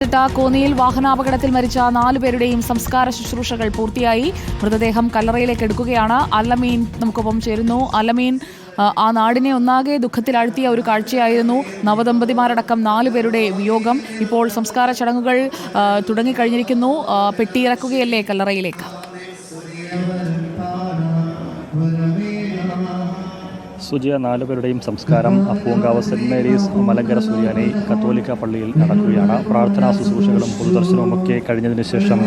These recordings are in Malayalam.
കോന്നിയിൽ വാഹനാപകടത്തിൽ മരിച്ച 4 പേരുടെയും സംസ്കാര ശുശ്രൂഷകൾ പൂർത്തിയായി. മൃതദേഹം കല്ലറയിലേക്ക് എടുക്കുകയാണ്. അല്ലമീൻ നമുക്കൊപ്പം ചേരുന്നു. അല്ലമീൻ, ആ നാടിനെ ഒന്നാകെ ദുഃഖത്തിലാഴ്ത്തിയ ഒരു കാഴ്ചയായിരുന്നു നവദമ്പതിമാരടക്കം 4 പേരുടെ വിയോഗം. ഇപ്പോൾ സംസ്കാര ചടങ്ങുകൾ തുടങ്ങിക്കഴിഞ്ഞിരിക്കുന്നു. പെട്ടിയിറക്കുകയല്ലേ കല്ലറയിലേക്ക്? സുജിയ 4 പേരുടെയും സംസ്കാരം പൂങ്കാവ് സെന്റ് മേരീസ് മലങ്കര സുറിയാനി കത്തോലിക്ക പള്ളിയിൽ നടക്കുകയാണ്. പ്രാർത്ഥനാ ശുശ്രൂഷകളും പൊതുദർശനവുമൊക്കെ കഴിഞ്ഞതിന് ശേഷം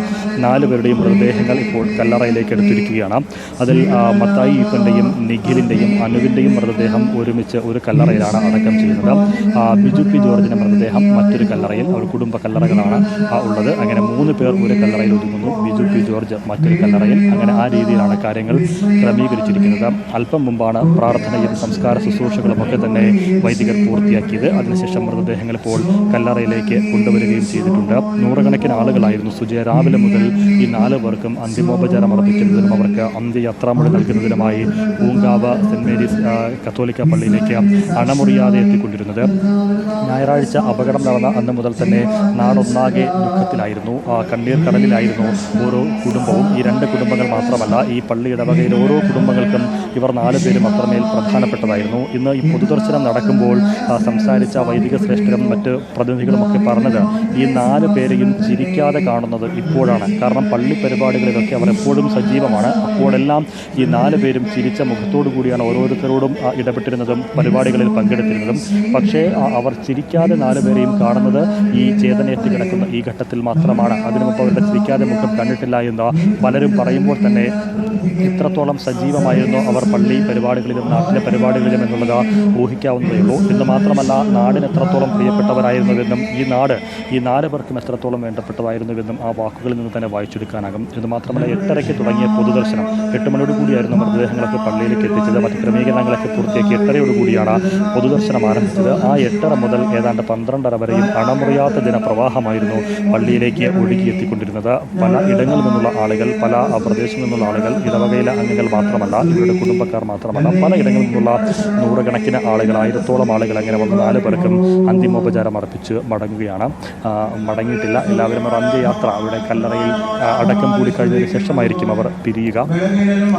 4 പേരുടെയും മൃതദേഹങ്ങൾ ഇപ്പോൾ കല്ലറയിലേക്ക് എടുത്തിരിക്കുകയാണ്. അതിൽ മത്തായി ഈപ്പൻ്റെയും നിഖിലിൻ്റെയും അനുവിൻ്റെയും മൃതദേഹം ഒരുമിച്ച് ഒരു കല്ലറയിലാണ് അടക്കം ചെയ്യുന്നത്. ബിജു പി ജോർജിൻ്റെ മൃതദേഹം മറ്റൊരു കല്ലറയിൽ, ഒരു കുടുംബ കല്ലറകളാണ് ഉള്ളത്. അങ്ങനെ 3 പേർ ഒരു കല്ലറയിൽ ഒതുങ്ങുന്നു, ബിജു പി ജോർജ് മറ്റൊരു കല്ലറയിൽ. അങ്ങനെ ആ രീതിയിലാണ് കാര്യങ്ങൾ ക്രമീകരിച്ചിരിക്കുന്നത്. അല്പം മുമ്പാണ് പ്രാർത്ഥനയും സംസ്കാര ശുശ്രൂഷകളുമൊക്കെ തന്നെ വൈദികർ പൂർത്തിയാക്കിയത്. അതിനുശേഷം മൃതദേഹങ്ങൾ ഇപ്പോൾ കല്ലറയിലേക്ക് കൊണ്ടുവരികയും ചെയ്തിട്ടുണ്ട്. നൂറുകണക്കിന് ആളുകളായിരുന്നു സുജയ രാവിലെ മുതൽ ഈ 4 പേർക്കും അന്തിമോപചാരം അർപ്പിക്കുന്നതിനും അവർക്ക് അന്ത്യയാത്രാമൊഴി നൽകുന്നതിനുമായി പൂങ്കാവ് സെന്റ് മേരീസ് കത്തോലിക്ക പള്ളിയിലേക്ക് അണമുറിയാതെ എത്തിക്കൊണ്ടിരുന്നത്. ഞായറാഴ്ച അപകടം നടന്ന അന്ന് മുതൽ തന്നെ നാടൊന്നാകെ ദുഃഖത്തിലായിരുന്നു, കണ്ണീർ കടലിലായിരുന്നു ഓരോ കുടുംബവും. ഈ 2 കുടുംബങ്ങൾ മാത്രമല്ല, ഈ പള്ളി ഇടവകയിലെ ഓരോ കുടുംബങ്ങൾക്കും ഇവർ 4 പേരും അത്രമേൽ പ്രധാനപ്പെട്ടതായിരുന്നു. ഇന്ന് ഈ പൊതുദർശനം നടക്കുമ്പോൾ സംസാരിച്ച വൈദിക ശ്രേഷ്ഠരും മറ്റ് പ്രതിനിധികളുമൊക്കെ പറഞ്ഞത് ഈ 4 പേരെയും ചിരിക്കാതെ കാണുന്നത് ഇപ്പോഴാണ്. കാരണം പള്ളി പരിപാടികളിലൊക്കെ അവർ എപ്പോഴും സജീവമാണ്. അപ്പോഴെല്ലാം ഈ 4 പേരും ചിരിച്ച മുഖത്തോടു കൂടിയാണ് ഓരോരുത്തരോടും ഇടപെട്ടിരുന്നതും പരിപാടികളിൽ പങ്കെടുത്തിരുന്നതും. പക്ഷേ അവർ ചിരിക്കാതെ 4 പേരെയും കാണുന്നത് ഈ ചേതനയേറ്റ് കിടക്കുന്ന ഈ ഘട്ടത്തിൽ മാത്രമാണ്. അതിനു മുമ്പ് അവരുടെ ചിരിക്കാതെ മുഖം കണ്ടിട്ടില്ല എന്ന് പലരും പറയുമ്പോൾ തന്നെ ഇത്രത്തോളം സജീവമായിരുന്നു അവർ പള്ളി പരിപാടികളിലും നാട്ടിലെ പരിപാടികളിലും എന്നുള്ളത് ഊഹിക്കാവുന്നതേ ഉള്ളൂ. എന്ന് മാത്രമല്ല, നാടിന് എത്രത്തോളം പ്രിയപ്പെട്ടവരായിരുന്നുവെന്നും ഈ 4 പേർക്കും എത്രത്തോളം വേണ്ടപ്പെട്ടതായിരുന്നുവെന്നും ആ വാക്കുകളിൽ നിന്ന് തന്നെ വായിച്ചെടുക്കാനാകും. എന്ന് മാത്രമല്ല, 8:30 തുടങ്ങിയ പൊതുദർശനം 8 മണിയോട് കൂടിയായിരുന്നു മൃതദേഹങ്ങളൊക്കെ പള്ളിയിലേക്ക് എത്തിച്ചത്. മറ്റ് ക്രമീകരണങ്ങളൊക്കെ പൂർത്തിയാക്കി 8:30 കൂടിയാണ് പൊതുദർശനം ആരംഭിച്ചത്. ആ 8:30 മുതൽ ഏതാണ്ട് 12:30 വരെയും അണമുറിയാത്ത ജനപ്രവാഹമായിരുന്നു പള്ളിയിലേക്ക് ഒഴുകിയെത്തിക്കൊണ്ടിരുന്നത്. പല ഇടങ്ങളിൽ നിന്നുള്ള ആളുകൾ, പല പ്രദേശങ്ങളിൽ നിന്നുള്ള ആളുകൾ, ഇടവകയിലെ അംഗങ്ങൾ മാത്രമല്ല, ഇവരുടെ കുടുംബക്കാർ മാത്രമല്ല, പല ഇടങ്ങളിൽ നിന്നുള്ള നൂറുകണക്കിന് ആളുകൾ, 1000-ഓളം ആളുകൾ അങ്ങനെ വന്ന് 4 പേർക്കും അന്തിമോപചാരം അർപ്പിച്ച് മടങ്ങിയിട്ടില്ല. എല്ലാവരും അവർ അന്ത്യയാത്ര അവിടെ കല്ലറയിൽ അടക്കം കൂടി കഴിഞ്ഞതിന് ശേഷമായിരിക്കും അവർ പിരിയുക.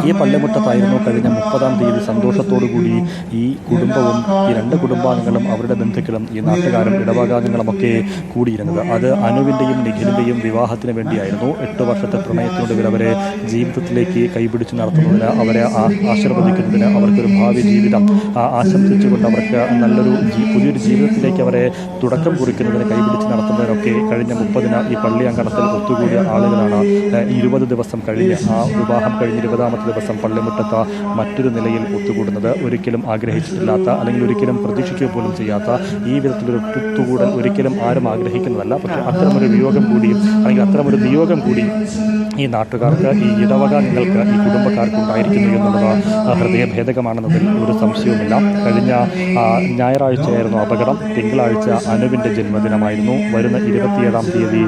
ഈ പള്ളിമുറ്റത്തായിരുന്നു കഴിഞ്ഞ 30-ാം തീയതി സന്തോഷത്തോടു കൂടി ഈ കുടുംബവും ഈ 2 കുടുംബാംഗങ്ങളും അവരുടെ ബന്ധുക്കളും ഈ നാട്ടുകാരും ഇടവകാംഗങ്ങളും ഒക്കെ കൂടിയിരുന്നത്. അത് അനുവിൻ്റെയും നിഖിലിൻ്റെയും വിവാഹത്തിന് വേണ്ടിയായിരുന്നു. 8 വർഷത്തെ പ്രണയത്തിനൊടുവിൽ അവരെ ജീവിതത്തിലേക്ക് കൈപിടിച്ച് നടത്തുന്നതിന്, അവരെ ആശീർവദിക്കുന്നതിന്, അവർക്കൊരു ഭാവി ജീവിതം ആശംസിച്ചുകൊണ്ട് അവർക്ക് നല്ലൊരു പുതിയൊരു ജീവിതത്തിലേക്ക് അവരെ തുടക്കം കുറിക്കുന്നതിന് കൈപിടിച്ച് നടത്തുന്നതിനൊക്കെ കഴിഞ്ഞ 30-ന് ഈ പള്ളി അങ്കണത്തിൽ ഒത്തുകൂടിയ ആളുകളാണ്. 20 ദിവസം കഴിഞ്ഞ്, ആ വിവാഹം കഴിഞ്ഞ് 20-ാമത്തെ ദിവസം പള്ളിമുറ്റത്ത് മറ്റൊരു നിലയിൽ ഒത്തുകൂടുന്നത്. ഒരിക്കലും ആഗ്രഹിച്ചിട്ടില്ലാത്ത, അല്ലെങ്കിൽ ഒരിക്കലും പ്രതീക്ഷിക്കുക പോലും ചെയ്യാത്ത ഈ വിധത്തിലൊരു ഒത്തുകൂടൽ ഒരിക്കലും ആരും ആഗ്രഹിക്കുന്നതല്ല. പക്ഷേ അത്തരമൊരു വിയോഗം കൂടി, അല്ലെങ്കിൽ അത്തരമൊരു നിയോഗം കൂടി ഈ നാട്ടുകാർക്ക്, ഈ ഇടവകാംഗങ്ങൾക്ക്, ഈ കുടുംബക്കാർക്ക് ഉണ്ടായിരിക്കുന്നു എന്നുള്ളത് ഹൃദയഭേദകമാണെന്നതിൽ ഒരു സംശയവുമില്ല. കഴിഞ്ഞ ഞായറാഴ്ചയായിരുന്നു അപകടം. തിങ്കളാഴ്ച അനുവിൻ്റെ ജന്മദിനമായിരുന്നു. വരുന്ന 27-ാം തീയതി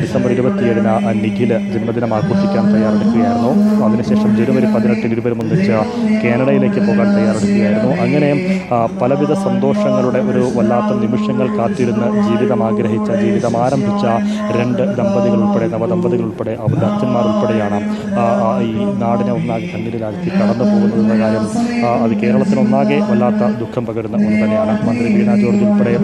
ഡിസംബർ 27-ന് നിഖില് ജന്മദിനം ആഘോഷിക്കാൻ തയ്യാറെടുക്കുകയായിരുന്നു. അതിനുശേഷം ജനുവരി 18-ന് ഇരുവരും ഒന്നിച്ച് കാനഡയിലേക്ക് പോകാൻ തയ്യാറെടുക്കുകയായിരുന്നു. അങ്ങനെ പലവിധ സന്തോഷങ്ങളുടെ ഒരു വല്ലാത്ത നിമിഷങ്ങൾ കാത്തിരുന്ന് ജീവിതം ആഗ്രഹിച്ച, ജീവിതം ആരംഭിച്ച 2 ദമ്പതികൾ ഉൾപ്പെടെ, നവദമ്പതികൾ ഉൾപ്പെടെ, അവരുടെ അച്ഛന്മാർ ഉൾപ്പെടെയാണ് ഈ നാടിനെ ഒന്നാകെ കണ്ണീരിലാഴ്ത്തി കടന്നു പോകുന്നതെന്ന കാര്യം അത് കേരളത്തിനൊന്നാകെ വല്ലാത്ത ദുഃഖം പകരുന്ന ഒന്ന് തന്നെയാണ്. മന്ത്രി വീണ ജോർജ് ഉൾപ്പെടെ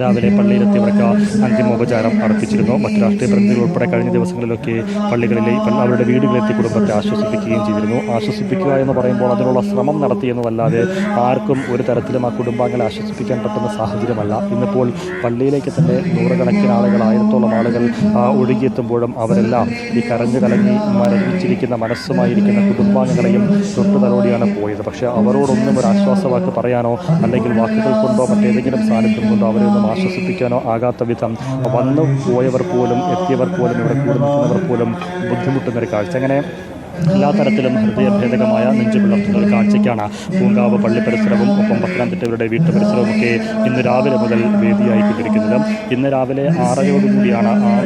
രാവിലെ പള്ളിയിലെത്തിയവർക്ക് അന്തിമോപചാരം അർപ്പിച്ചിരുന്നു. മറ്റു രാഷ്ട്രീയ പ്രതിനിധികൾ ഉൾപ്പെടെ കഴിഞ്ഞ ദിവസങ്ങളിലൊക്കെ പള്ളികളിലെ അവരുടെ വീടുകളിലെത്തി കുടുംബത്തെ ആശ്വസിപ്പിക്കുകയും ചെയ്തിരുന്നു. ആശ്വസിപ്പിക്കുക എന്ന് പറയുമ്പോൾ അതിനുള്ള ശ്രമം നടത്തിയെന്നതല്ലാതെ ആർക്കും ഒരു തരത്തിലും ആ കുടുംബാംഗങ്ങളെ ആശ്വസിപ്പിക്കാൻ പറ്റുന്ന സാഹചര്യമല്ല. ഇന്നിപ്പോൾ പള്ളിയിലേക്ക് തന്നെ നൂറുകണക്കിന് ആളുകൾ, 1000-ഓളം ആളുകൾ ഒഴുകിയെത്തുമ്പോഴും അവരെല്ലാം ഈ കരഞ്ഞു കലങ്ങി മരവിച്ചിരിക്കുന്ന മനസ്സുമായിരിക്കുന്ന കുടുംബാംഗങ്ങളെയും തൊട്ടു തലോടിയാണ് പോയത്. പക്ഷേ അവരോടൊന്നും ഒരു ആശ്വാസവാക്ക് പറയാനോ, അല്ലെങ്കിൽ വാക്കുകൾ കൊണ്ടോ മറ്റേതെങ്കിലും സാന്നിധ്യം കൊണ്ടോ അവരെ ഒന്നും ആശ്വസിപ്പിക്കാനോ ആകാത്ത വിധം വന്നു പോയവർ പോലും, എത്തിയവർ പോലും, ഇവിടെ കൂടി നിൽക്കുന്നവർ പോലും ബുദ്ധിമുട്ടുന്നൊരു കാഴ്ച. അങ്ങനെ എല്ലാ തരത്തിലും ഹൃദയഭേദകമായ നെഞ്ചുപിളർത്തുന്ന ഒരു കാഴ്ചയ്ക്കാണ് പൂങ്കാവ് പള്ളി പരിസരവും ഒപ്പം പത്തനംതിട്ടവരുടെ വീട്ടു പരിസരവുമൊക്കെ ഇന്ന് രാവിലെ മുതൽ വേദിയായിക്കൊണ്ടിരിക്കുന്നത്. ഇന്ന് രാവിലെ 6:00 ആ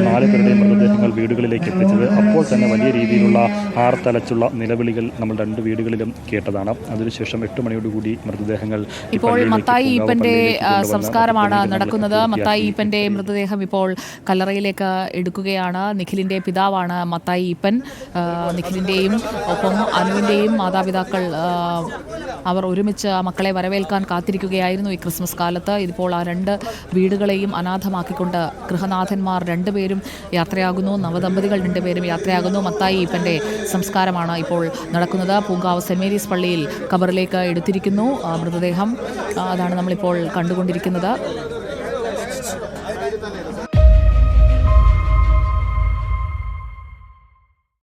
4 പേരുടെയും മൃതദേഹങ്ങൾ വീടുകളിലേക്ക് എത്തിച്ചത്. അപ്പോൾ തന്നെ വലിയ രീതിയിലുള്ള ആർത്തലച്ചുള്ള നിലവിളികൾ നമ്മൾ 2 വീടുകളിലും കേട്ടതാണ്. അതിനുശേഷം 8 മണിയോടുകൂടി മൃതദേഹങ്ങൾ ഇപ്പോൾ മത്തായി ഈപ്പന്റെ സംസ്കാരമാണ് നടക്കുന്നത്. മത്തായി ഈപ്പന്റെ മൃതദേഹം ഇപ്പോൾ കല്ലറയിലേക്ക് എടുക്കുകയാണ്. നിഖിലിന്റെ പിതാവാണ് മത്തായി ഈപ്പൻ. നിഖിലിന്റെയും ഒപ്പം അനുവിന്റെയും മാതാപിതാക്കൾ അവർ ഒരുമിച്ച് മക്കളെ വരവേൽക്കാൻ കാത്തിരിക്കുകയായിരുന്നു ഈ ക്രിസ്മസ് കാലത്ത്. ഇതിപ്പോൾ ആ 2 വീടുകളെയും അനാഥമാക്കിക്കൊണ്ട് ഗൃഹനാഥന്മാർ 2 പേരും യാത്രയാകുന്നു. നവദമ്പതികൾ 2 പേരും യാത്രയാകുന്നു. മത്തായി ഈപ്പന്റെ സംസ്കാരമാണ് ഇപ്പോൾ നടക്കുന്നത്. പൂങ്കാവ് സെന്റ് മേരീസ് പള്ളിയിൽ ഖബറിലേക്ക് എടുത്തിരിക്കുന്നു മൃതദേഹം. അതാണ് നമ്മളിപ്പോൾ കണ്ടുകൊണ്ടിരിക്കുന്നത്.